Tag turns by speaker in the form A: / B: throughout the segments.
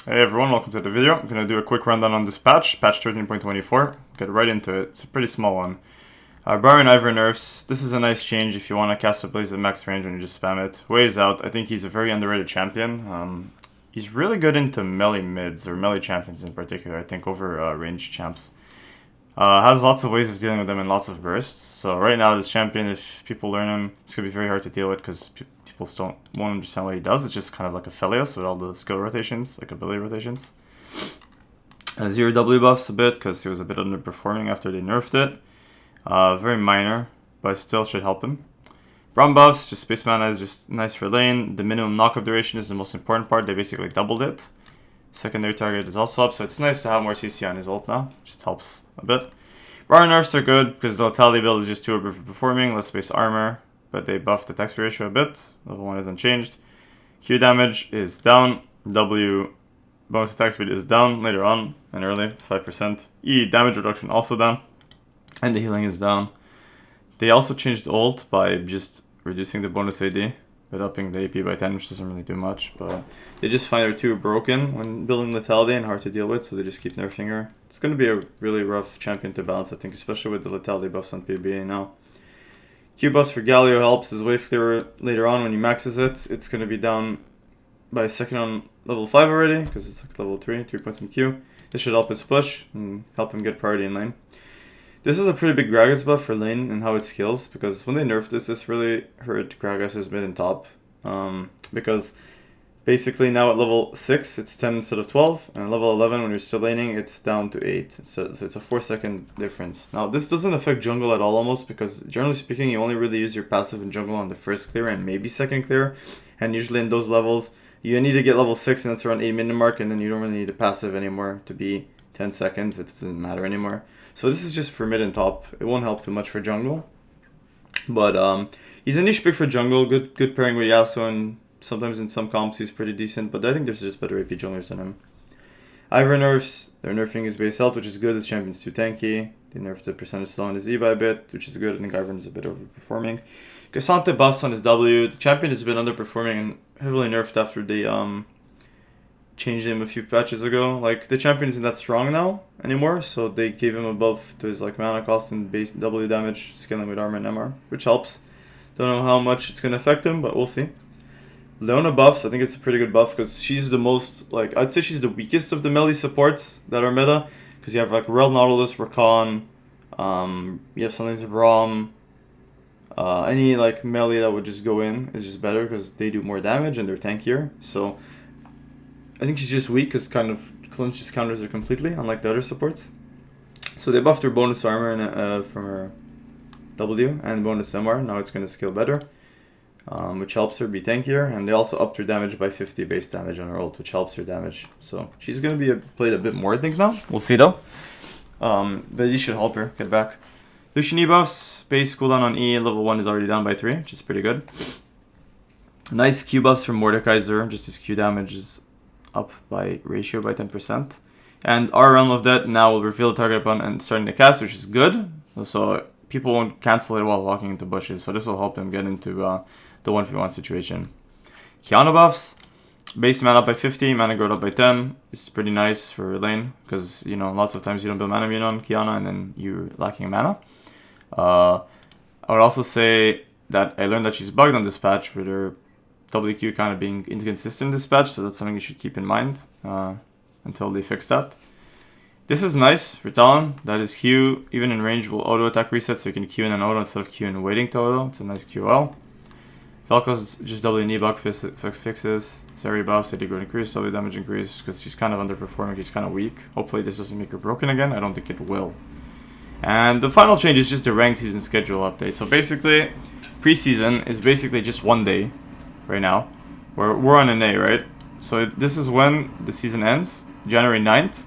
A: Hey everyone, welcome to the video. I'm going to do a quick rundown on this patch, patch 13.24. Get right into it. It's a pretty small one. Baron Ivor nerfs. This is a nice change if you want to cast a Blaze at max range and you just spam it. Ways out. I think he's a very underrated champion. He's really good into melee mids, or melee champions in particular, I think, over ranged champs. Has lots of ways of dealing with them and lots of bursts. So right now this champion, if people learn him, it's going to be very hard to deal with because people won't understand what he does. It's just kind of like a Phelios with all the skill rotations, like ability rotations. 0 W buffs a bit because he was a bit underperforming after they nerfed it. Very minor, but still should help him. Braum buffs, just space mana is just nice for lane. The minimum knockup duration is the most important part. They basically doubled it. Secondary target is also up, so it's nice to have more CC on his ult now. Just helps a bit. Baron nerfs are good because the lethality build is just too overperforming, less base armor, but they buffed the attack speed ratio a bit. Level 1 is unchanged. Q damage is down. W bonus attack speed is down later on and early, 5%. E damage reduction also down. And the healing is down. They also changed ult by just reducing the bonus AD, but upping the AP by 10, which doesn't really do much. But they just find her too broken when building lethality and hard to deal with, so they just keep nerfing her. It's going to be a really rough champion to balance, I think, especially with the lethality buffs on PBA now. Q buffs for Galio helps, is way clearer later on when he maxes it. It's going to be down by a second on level 5 already, because it's like level 3 points in Q. This should help his push and help him get priority in lane. This is a pretty big Gragas buff for lane and how it scales, because when they nerfed this really hurt Gragas' mid and top. Because basically now at level 6 it's 10 instead of 12, and at level 11 when you're still laning it's down to 8. So it's a 4-second difference. Now this doesn't affect jungle at all almost, because generally speaking you only really use your passive in jungle on the first clear and maybe second clear, and usually in those levels you need to get level 6 and that's around 8-minute mark, and then you don't really need the passive anymore to be 10 seconds. It doesn't matter anymore. So this is just for mid and top. It won't help too much for jungle. But he's a niche pick for jungle. Good pairing with Yasuo, and sometimes in some comps he's pretty decent. But I think there's just better AP junglers than him. Ivor nerfs. They're nerfing his base health, which is good. His champion's too tanky. They nerfed the percentage slow on his E by a bit, which is good. I think Ivor is a bit overperforming. Cassante buffs on his W. The champion has been underperforming and heavily nerfed after they changed him a few patches ago. Like, the champion isn't that strong now anymore, so they gave him a buff to his like mana cost and base W damage, scaling with armor and MR, which helps. Don't know how much it's gonna affect him, but we'll see. Leona buffs, I think it's a pretty good buff because she's the most, like, I'd say she's the weakest of the melee supports that are meta, because you have like Rel Nautilus, Rakan, you have sometimes Braum. Any like melee that would just go in is just better because they do more damage and they're tankier. So I think she's just weak because kind of Clinch just counters her completely, unlike the other supports. So they buffed her bonus armor and, from her W and bonus MR. Now it's going to scale better, which helps her be tankier. And they also upped her damage by 50 base damage on her ult, which helps her damage. So she's going to be played a bit more, I think, now. We'll see, though. But these should help her get back. Lucian E buffs. Base cooldown on E, level 1 is already down by 3, which is pretty good. Nice Q buffs from Mordekaiser. Just his Q damage is up by ratio by 10%. And our Realm of Death now will reveal the target upon and starting to cast, which is good. So people won't cancel it while walking into bushes. So this will help him get into the 1v1 situation. Kiana buffs. Base mana up by 50, mana growth up by 10. It's pretty nice for lane, because, you know, lots of times you don't build mana immune on Kiana and then you're lacking mana. I would also say that I learned that she's bugged on this patch with her WQ kind of being inconsistent this patch, so that's something you should keep in mind until they fix that. This is nice for Talon, that is Q, even in range, will auto attack reset, so you can Q in an auto instead of Q in waiting to auto. It's a nice QL. Falco's just W and E bug fixes. Sari buffs, AD growth increase, W damage increase, because she's kind of underperforming, she's kind of weak. Hopefully this doesn't make her broken again, I don't think it will. And the final change is just the ranked season schedule update. So basically, preseason is basically just one day right now. We're on an A, right? So this is when the season ends, January 9th.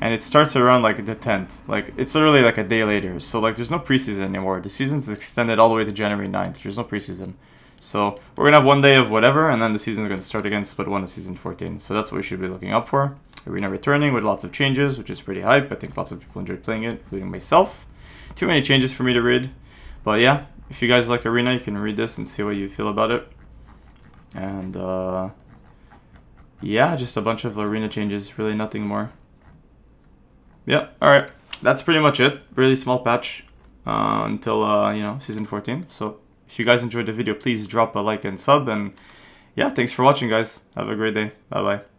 A: And it starts around like the 10th. Like, it's literally like a day later. So like, there's no preseason anymore. The season's extended all the way to January 9th. There's no preseason. So we're going to have one day of whatever, and then the season's going to start again, split 1 of season 14. So that's what we should be looking up for. Arena returning with lots of changes, which is pretty hype. I think lots of people enjoyed playing it, including myself. Too many changes for me to read. But yeah, if you guys like Arena, you can read this and see what you feel about it. And yeah, just a bunch of arena changes, really nothing more. Yep, alright. That's pretty much it. Really small patch until, you know, Season 14. So if you guys enjoyed the video, please drop a like and sub. And yeah, thanks for watching, guys. Have a great day. Bye-bye.